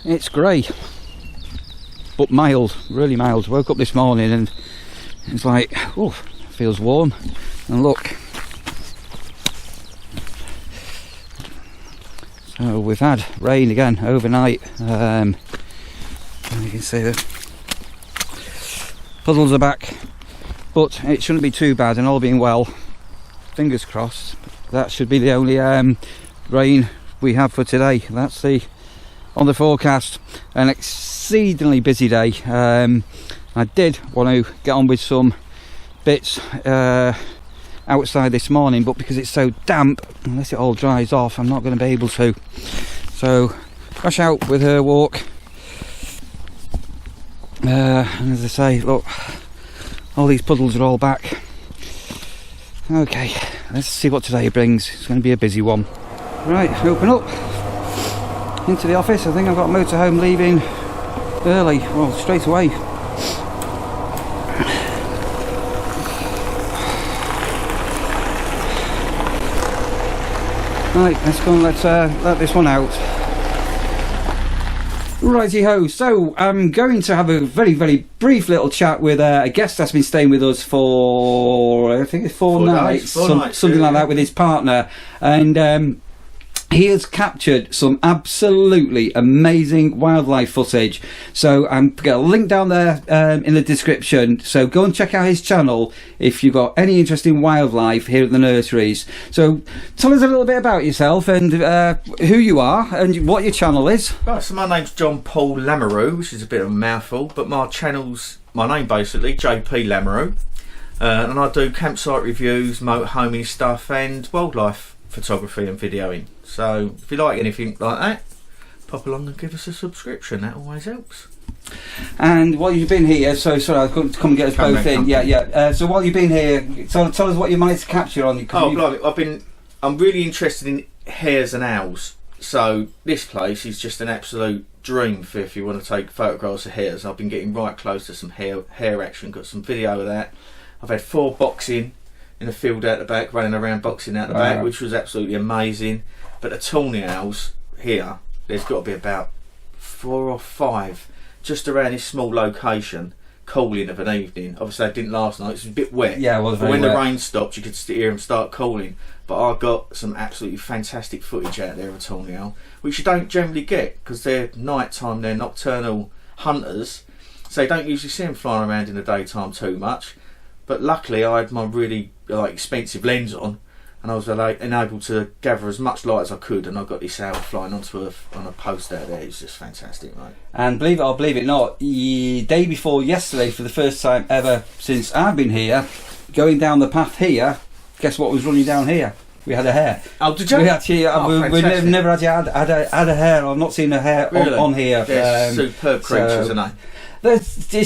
It's grey, but mild, really mild. Woke up this morning and it's like, oh, feels warm. And look, so we've had rain again overnight. You can see the puddles are back, but it shouldn't be too bad, and all being well, fingers crossed, that should be the only rain we have for today. That's on the forecast. An exceedingly busy day. I did want to get on with some bits outside this morning, but because it's so damp, unless it all dries off, I'm not going to be able to. So crash out with her walk. And as I say, look, all these puddles are all back. Okay, let's see what today brings. It's going to be a busy one. Right, open up into the office. I think I've got a motorhome leaving early, well, straight away. Right, let's go and let this one out. Righty ho, so I'm going to have a very, very brief little chat with a guest that's been staying with us for, I think it's four nights, something like that, with his partner, and he has captured some absolutely amazing wildlife footage. So I'm going to link down there in the description, so go and check out his channel if you've got any interest in wildlife here at the nurseries. So tell us a little bit about yourself and who you are and what your channel is. Right, so my name's JP Lamoureux, which is a bit of a mouthful, but my channel's my name basically, JP Lamoureux, and I do campsite reviews, motorhoming stuff and wildlife photography and videoing. So if you like anything like that, pop along and give us a subscription. That always helps. And while you've been here, so sorry, I couldn't come and get us both in. Yeah. So while you've been here, tell us what you managed to capture on your. Oh, blimey, I'm really interested in hares and owls. So this place is just an absolute dream for if you want to take photographs of hares. I've been getting right close to some hare action. Got some video of that. I've had 4 boxing in the field out the back, running around boxing out the back, which was absolutely amazing. But the tawny owls here, there's got to be about 4 or 5 just around this small location, calling of an evening. Obviously they didn't last night, it was a bit wet. Yeah, it was very wet. When the rain stopped, you could hear them start calling. But I got some absolutely fantastic footage out there of a tawny owl, which you don't generally get because they're nighttime, they're nocturnal hunters, so you don't usually see them flying around in the daytime too much. But luckily I had my really expensive lens on, and I was enabled to gather as much light as I could, and I got this owl flying onto on a post out there. It was just fantastic, mate. And believe it or believe it not, the day before yesterday, for the first time ever since I've been here, going down the path here, guess what was running down here? We had a hare. Oh, did you? We actually, we never actually had a hare. I've not seen a hare really? on here. They're superb creatures, aren't they?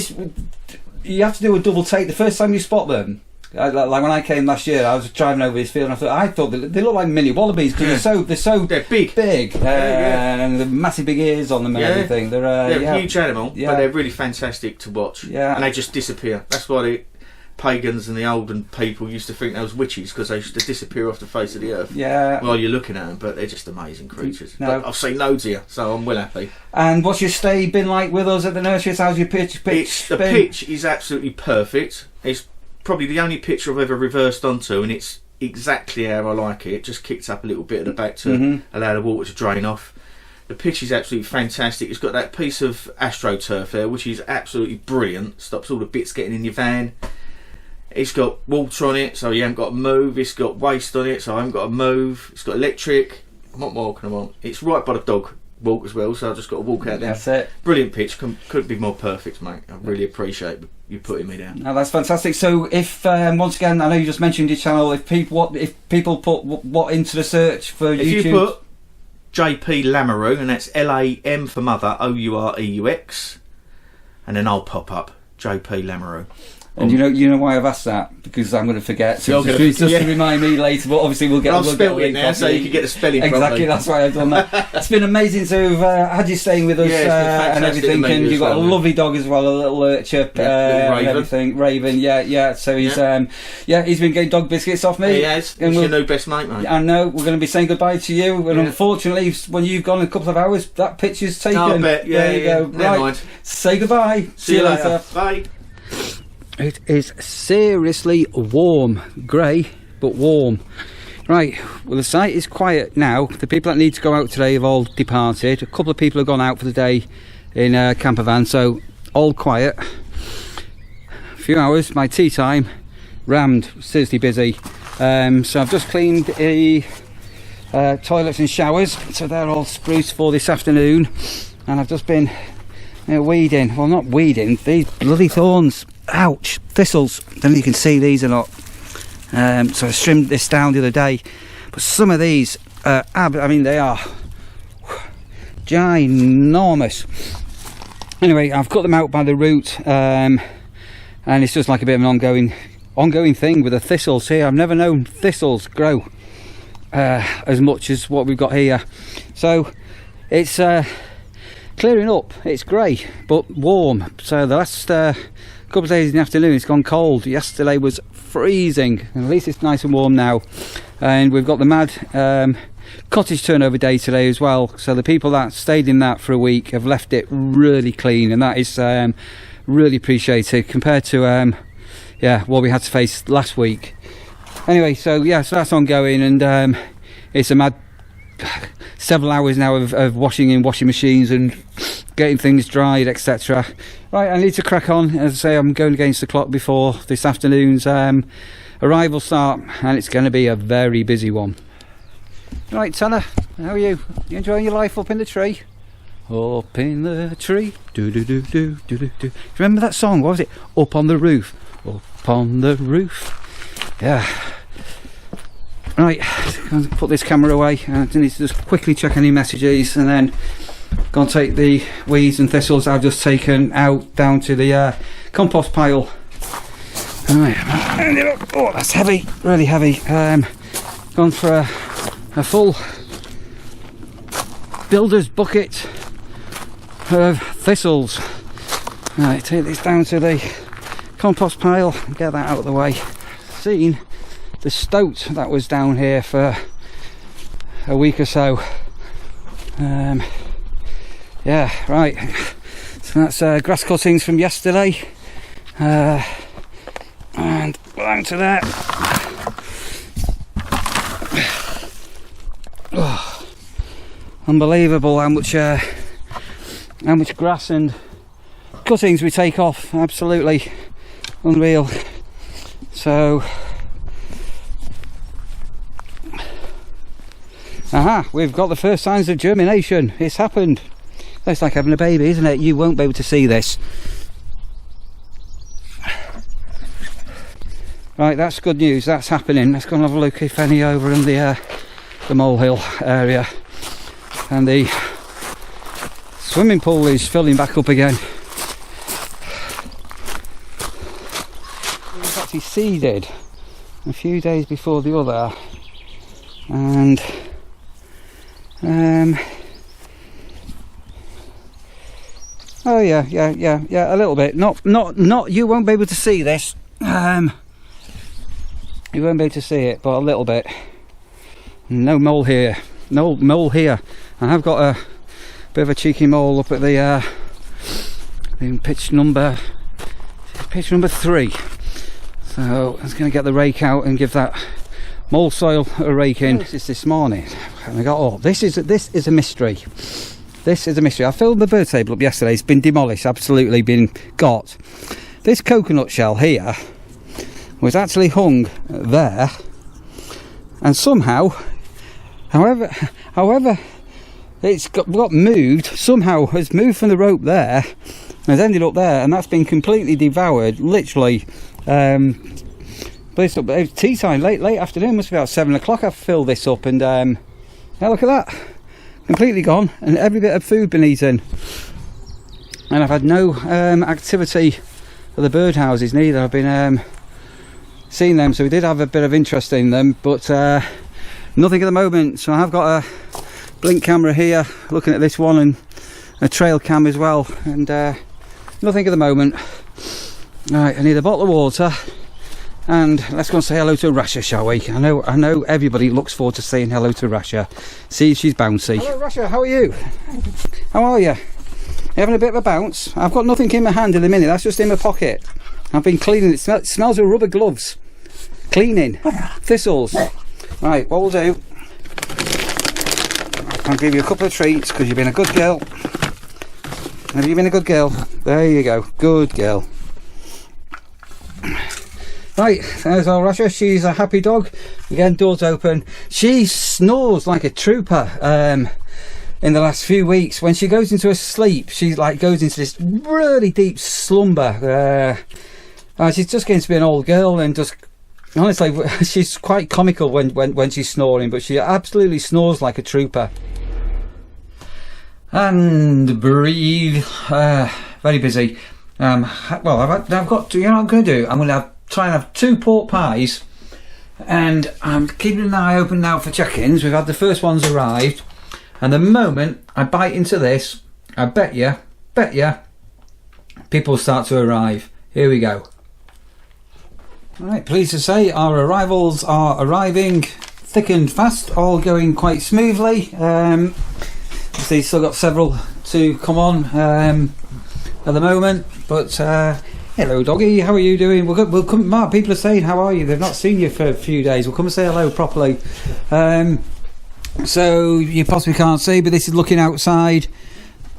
You have to do a double take. The first time you spot them, like when I came last year, I was driving over this field and I thought they look like mini wallabies because they're big, and the massive big ears on them and everything. They're a huge animal, but they're really fantastic to watch. Yeah, and they just disappear. That's why the pagans and the olden people used to think they was witches, because they used to disappear off the face of the earth. Yeah, while you're looking at them, but they're just amazing creatures. But I've seen loads here, so I'm well happy. And what's your stay been like with us at the nurseries? How's your pitch? The pitch is absolutely perfect. It's probably the only pitch I've ever reversed onto, and it's exactly how I like it. Just kicked up a little bit at the back to allow the water to drain off. The pitch is absolutely fantastic. It's got that piece of AstroTurf there, which is absolutely brilliant. Stops all the bits getting in your van. It's got water on it, so you haven't got to move. It's got waste on it, so I haven't got to move. It's got electric. What more can I want? It's right by the dog walk as well, so I've just got to walk out there. That's it. Brilliant pitch. Couldn't be more perfect, mate. I really appreciate you putting me down. No, that's fantastic. So if once again, I know you just mentioned your channel. If people put what into the search for YouTube, if you put JP Lamoureux, and that's LAM for mother, OUREUX, and then I'll pop up JP Lamoureux. And you know why I've asked that? Because I'm going to forget. So just to remind me later. But obviously we'll get. I've spelled it now, so you can get the spelling. Exactly, that's why I've done that. It's been amazing to have had you staying with us and everything. And you've got a lovely dog as well, a little lurcher, and everything. Raven, yeah. So he's he's been getting dog biscuits off me. He has. He's your new best mate, mate. I know. We're going to be saying goodbye to you, and unfortunately, when you've gone in a couple of hours, that picture's taken. I bet. There you go. Never mind. Say goodbye. See you later. Bye. It is seriously warm, grey, but warm. Right, well the site is quiet now. The people that need to go out today have all departed. A couple of people have gone out for the day in a camper van, so all quiet. A few hours, my tea time, rammed, seriously busy. So I've just cleaned the toilets and showers, so they're all spruced for this afternoon. And I've just been weeding, well not weeding, these bloody thorns. Ouch, thistles. I don't know if you can see these or not. So I trimmed this down the other day, but some of these I mean they are ginormous. Anyway, I've cut them out by the root, and it's just like a bit of an ongoing thing with the thistles here. I've never known thistles grow as much as what we've got here. So it's clearing up. It's grey but warm. So the last couple of days in the afternoon it's gone cold. Yesterday was freezing, and at least it's nice and warm now. And we've got the mad cottage turnover day today as well, so the people that stayed in that for a week have left it really clean, and that is really appreciated compared to what we had to face last week. Anyway, so that's ongoing, and it's a mad several hours now of washing in washing machines and getting things dried, etc. Right, I need to crack on. As I say, I'm going against the clock before this afternoon's arrival start, and it's going to be a very busy one. Right, Tanner, how are you? You enjoying your life up in the tree? Up in the tree, do do do do do do do. Remember that song? What was it? Up on the roof, up on the roof. Yeah. Right, I'm going to put this camera away. I need to just quickly check any messages, and then go and take the weeds and thistles I've just taken out down to the compost pile. Right, oh that's heavy, really heavy. Gone for a full builder's bucket of thistles. Right, take this down to the compost pile and get that out of the way. Seen the stoat that was down here for a week or so. Yeah, right, so that's grass cuttings from yesterday, and down to that. Oh, unbelievable how much grass and cuttings we take off. Absolutely unreal. So we've got the first signs of germination. It's happened. It's like having a baby, isn't it? You won't be able to see this. Right, that's good news. That's happening. Let's go and have a look if any over in the molehill area. And the swimming pool is filling back up again. It was actually seeded a few days before the other, and oh yeah, a little bit. Not. You won't be able to see this. You won't be able to see it, but a little bit. No mole here. No mole here. I have got a bit of a cheeky mole up at the pitch number 3. So I was going to get the rake out and give that mole soil a rake in. This morning, and I got this is a mystery. This is a mystery. I filled the bird table up yesterday. It's been demolished, absolutely been got. This coconut shell here was actually hung there, and somehow, however it's got moved, somehow has moved from the rope there and has ended up there, and that's been completely devoured, literally. But it was tea time, late afternoon, must be about 7 o'clock. I filled this up, and yeah, look at that, completely gone, and every bit of food been eaten. And I've had no activity the birdhouses neither. I've been seeing them, so we did have a bit of interest in them, but nothing at the moment. So I've got a blink camera here looking at this one, and a trail cam as well, and nothing at the moment. Right, I need a bottle of water, and let's go and say hello to Rasha, shall we? I know everybody looks forward to saying hello to Rasha. See if she's bouncy. Hello Rasha, how are you? How are you? You having a bit of a bounce? I've got nothing in my hand at the minute, that's just in my pocket. I've been cleaning, it smells of rubber gloves. Cleaning. Thistles. Right, what we'll do, I'll give you a couple of treats because you've been a good girl. Have you been a good girl? There you go, good girl. Right, there's our Rasha. She's a happy dog. Again, doors open. She snores like a trooper. In the last few weeks, when she goes into her sleep, she like goes into this really deep slumber. She's just getting to be an old girl, and just honestly, she's quite comical when she's snoring, but she absolutely snores like a trooper. And breathe. Very busy. Well, I've got. You know what I'm going to do? I'm going to try and have 2 pork pies, and I'm keeping an eye open now for check-ins. We've had the first ones arrived. And the moment I bite into this, I bet you, people start to arrive. Here we go. Alright, pleased to say our arrivals are arriving thick and fast, all going quite smoothly. We've still got several to come on at the moment, but hello doggy, how are you doing? We'll come, Mark, people are saying how are you? They've not seen you for a few days. We'll come and say hello properly. So you possibly can't see, but this is looking outside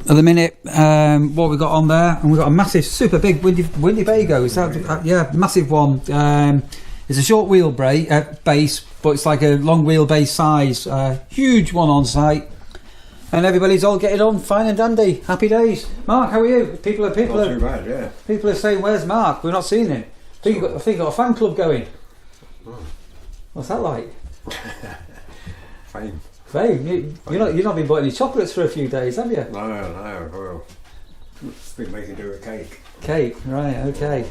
at the minute. What we've got on there, and we've got a massive, super big Winnebago. Is that yeah, massive one. It's a short wheel base, but it's like a long wheelbase size. Huge one on site, and everybody's all getting on fine and dandy. Happy days. Mark, how are you? People not too bad, yeah. People are saying, "Where's Mark? We're not seeing him." I think you've got a fan club going. What's that like? Fame. You've not been buying any chocolates for a few days, have you? No. Well, been making do a cake. Cake, right? Okay.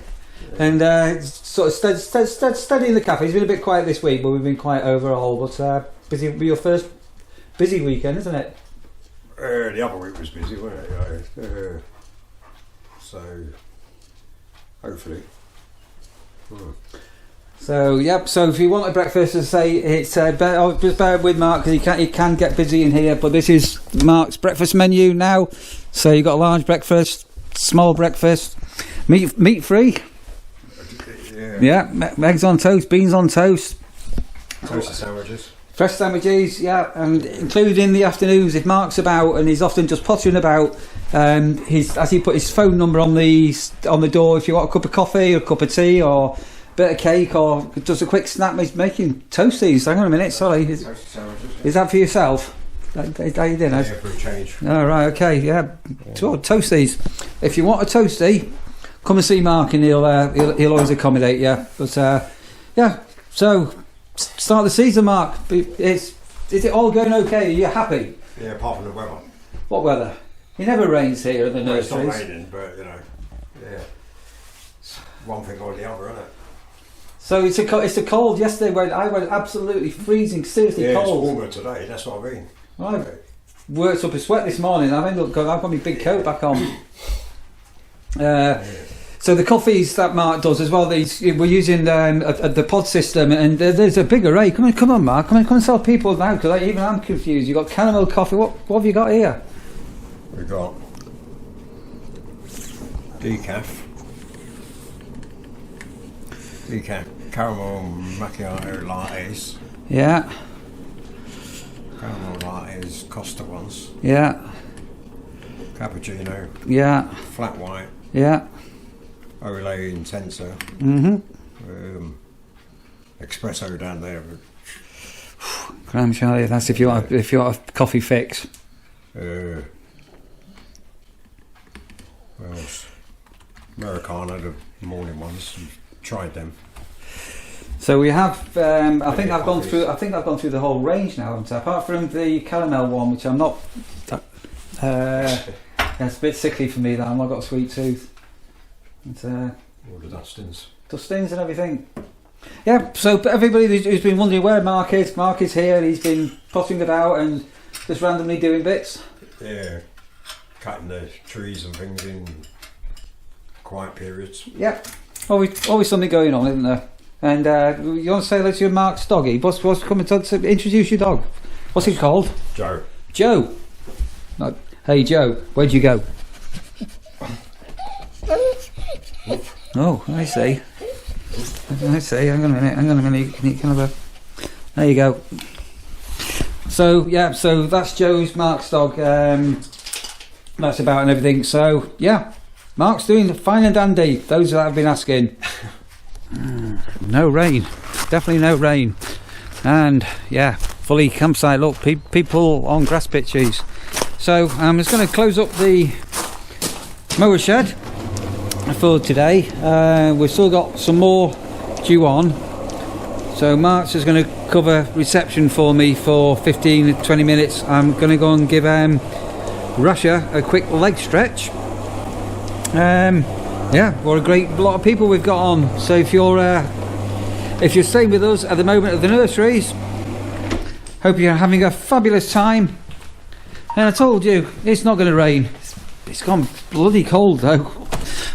Yeah. And sort of steady in the cafe. It's been a bit quiet this week, but we've been quiet overall. But busy. It'll be your first busy weekend, isn't it? The other week was busy, wasn't it? So hopefully. So yep. So if you want a breakfast, to say it's just bear with Mark because he can get busy in here. But this is Mark's breakfast menu now. So you got a large breakfast, small breakfast, meat free. Yeah, eggs on toast, beans on toast, toasted sandwiches, fresh sandwiches. Yeah, and included in the afternoons if Mark's about, and he's often just pottering about. As he put his phone number on the door if you want a cup of coffee or a cup of tea or bit of cake or just a quick snack. He's making toasties. Hang on a minute, sorry. Is that for yourself? How you doing? Yeah, for a change. Oh, right, okay, yeah. Toasties. If you want a toasty, come and see Mark and he'll always accommodate you. But yeah, so start the season, Mark. Is it all going okay? Are you happy? Yeah, apart from the weather. What weather? It never rains here at the nurseries. It's not raining, but yeah. It's one thing or the other, isn't it? So it's a cold. Yesterday when I went absolutely freezing, seriously cold. Yeah, it's warmer today. That's what I mean. I worked up a sweat this morning. I've got my big coat back on. So the coffees that Mark does as well. We're using the pod system, and there's a big array. Come on, Mark. Come and tell people now because even I'm confused. You got caramel coffee. What have you got here? We've got decaf, caramel macchiato lattes. Yeah. Caramel lattes, Costa ones. Yeah. Cappuccino. Yeah. Flat white. Yeah. Olay Intensa. Espresso down there. Graham Charlie, that's if you want a coffee fix. What else? Americano, the morning ones. Tried them. So we have. I think I've gone through the whole range now. Apart from the caramel one, which I'm not. It's a bit sickly for me. That I've got a sweet tooth. All the dustings. Dustings and everything. Yeah, so everybody who's been wondering where Mark is here. He's been potting about and just randomly doing bits. Yeah, cutting the trees and things in quiet periods. Yeah, always something going on, isn't there? And you want to say hello to your Mark's doggy? What's coming to introduce your dog? What's he called? Joe. Joe. No. Hey Joe, where'd you go? Oh, I see. Hang on a minute. Can you kind of there you go. So yeah, so that's Joe's, Mark's dog. That's about and everything. So yeah, Mark's doing fine and dandy. Those that have been asking. No rain, definitely no rain, and yeah, fully campsite look. People on grass pitches. So I'm just going to close up the mower shed for today. We've still got some more due on, so Mark's is going to cover reception for me for 15-20 minutes. I'm going to go and give Russia a quick leg stretch. Yeah, what a great lot of people we've got on. So if you're staying with us at the moment at the nurseries, hope you're having a fabulous time. And I told you, it's not going to rain. It's gone bloody cold though.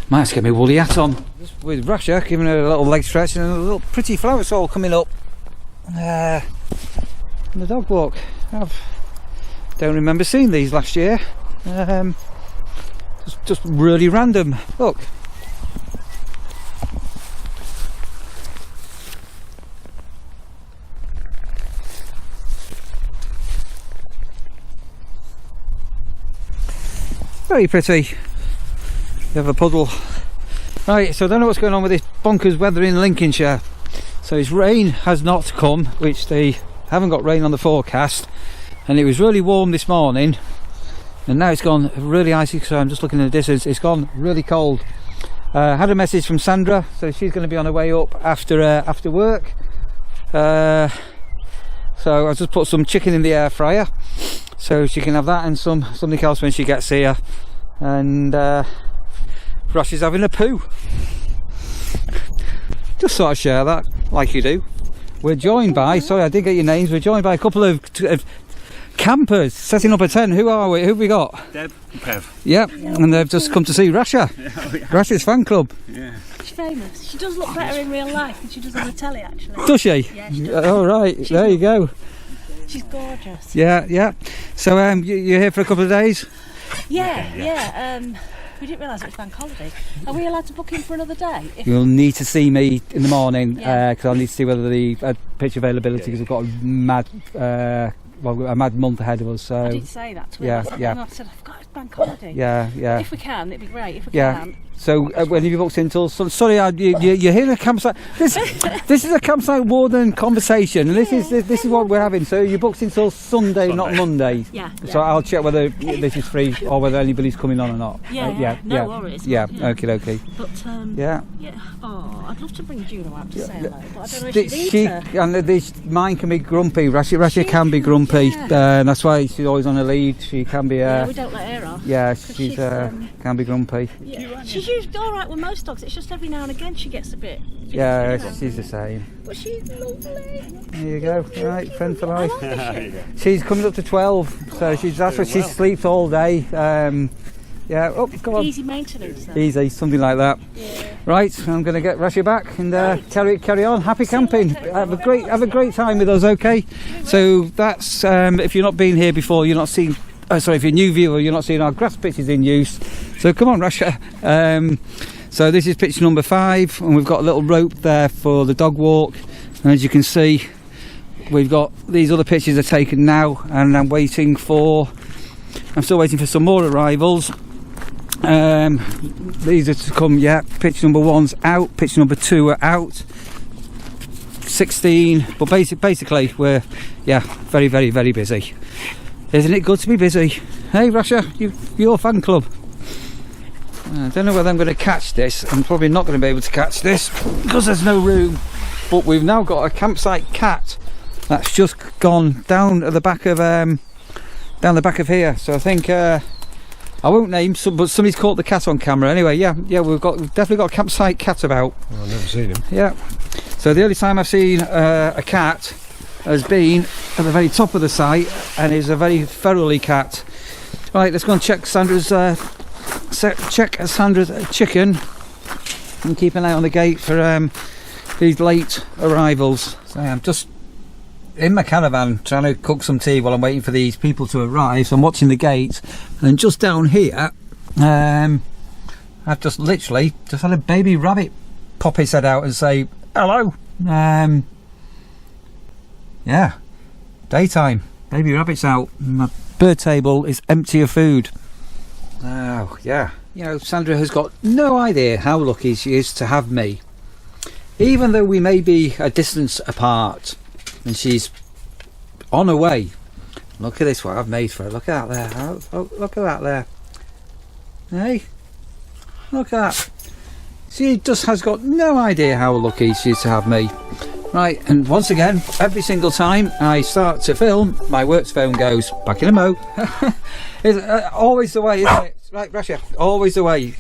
Might have to get my woolly hat on. Just with Russia, giving her a little leg stretch and a little pretty flower stall coming up. On the dog walk. I don't remember seeing these last year. Just really random. Look. Very pretty. You have a puddle. Right, so I don't know what's going on with this bonkers weather in Lincolnshire. So his rain has not come, which they haven't got rain on the forecast, and it was really warm this morning, and now it's gone really icy. So I'm just looking at the distance, it's gone really cold. I had a message from Sandra, so she's going to be on her way up after work. So I just put some chicken in the air fryer, so she can have that and something else when she gets here. And Rush is having a poo. Just thought I'd share that, like you do. We're joined by, sorry I did get your names, we're joined by a couple of campers setting up a tent. Who are we? Who have we got? Deb and Kev. Yep, and they've just come to see Russia. Russia's fan club. Yeah. She's famous. She does look better in real life than she does on the telly, actually. Does she? Yeah, she does. Oh right, there you go. She's gorgeous. Yeah. So you're here for a couple of days? Yeah. We didn't realise it was bank holiday. Are we allowed to book in for another day? You'll need to see me in the morning, because I'll need to see whether the pitch availability, because we've got a mad month ahead of us. So I did say that to her. Yeah. And I said, I've got a bank holiday. Yeah. If we can, it'd be great. If we can't. So when have you booked until? Sorry, you're here at a campsite. This is a campsite warden conversation, and this is what we're having. So you booked until Sunday, not Monday. Yeah. So I'll check whether this is free or whether anybody's coming on or not. No worries. Yeah. Okay. But yeah. Oh, I'd love to bring Juno out to say hello, but I don't know if she needs her. And mine can be grumpy. Russia can be grumpy. That's why she's always on her lead. She can be. We don't let her off. Yeah, she's can be grumpy. Yeah. She's usually all right with most dogs. It's just every now and again she gets a bit. She's the same. But she's lovely. There you go. Right, friend for life. How old is she? She's coming up to 12, so that's what she sleeps all day. Go on. Easy maintenance. Though. Easy, something like that. Yeah. Right, I'm going to get Russia back and carry on. Happy camping. Have a great time with us. Okay. So that's if you're not been here before, you're not seeing. If you're a new viewer, you're not seeing our grass pitches in use. So come on, Russia. So this is pitch number 5, and we've got a little rope there for the dog walk. And as you can see, we've got these other pitches are taken now, and I'm still waiting for some more arrivals. These are to come. Pitch number 1's out, pitch number 2 are out. 16, but basically we're very, very, very busy. Isn't it good to be busy? Hey Russia, your fan club. I don't know whether I'm going to catch this. I'm probably not going to be able to catch this because there's no room. But we've now got a campsite cat that's just gone down at the back of here. So I think I won't name some, but somebody's caught the cat on camera. Anyway, yeah, we've definitely got a campsite cat about. Well, I've never seen him. Yeah. So the only time I've seen a cat has been at the very top of the site, and is a very ferally cat. Right, let's go and check Sandra's chicken, and keep an eye on the gate for these late arrivals. So I'm just in my caravan trying to cook some tea while I'm waiting for these people to arrive. So I'm watching the gate, and just down here I've just literally just had a baby rabbit pop his head out and say hello. Yeah, daytime, baby rabbit's out, my bird table is empty of food. Oh yeah, you know, Sandra has got no idea how lucky she is to have me, even though we may be a distance apart, and she's on her way. Look at this, what I've made for her. Look at that there. Oh, look at that there. Hey, look at that. She just has got no idea how lucky she is to have me. Right, and once again, every single time I start to film, my works phone goes back in a mo. It's always the way, isn't it? Right, Russia, always the way.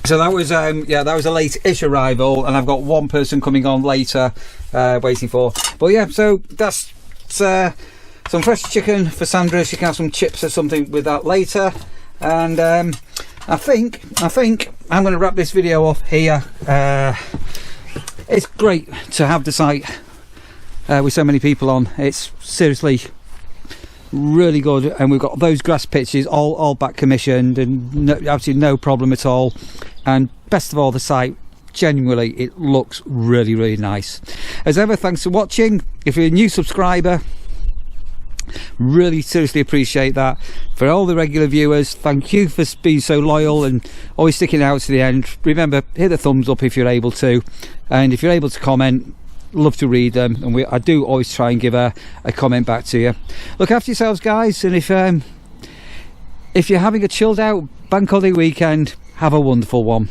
So that was yeah, that was a late-ish arrival, and I've got one person coming on later, waiting for. But yeah, so that's some fresh chicken for Sandra. She can have some chips or something with that later. And I think I'm going to wrap this video off here. It's great to have the site with so many people on. It's seriously really good, and we've got those grass pitches all back commissioned, and absolutely no problem at all. And best of all, the site, genuinely, it looks really nice. As ever, thanks for watching. If you're a new subscriber, really seriously appreciate that. For all the regular viewers, thank you for being so loyal and always sticking out to the end. Remember, hit the thumbs up if you're able to, and if you're able to comment, love to read them, and I do always try and give a comment back to you. Look after yourselves, guys, and if you're having a chilled out bank holiday weekend, have a wonderful one.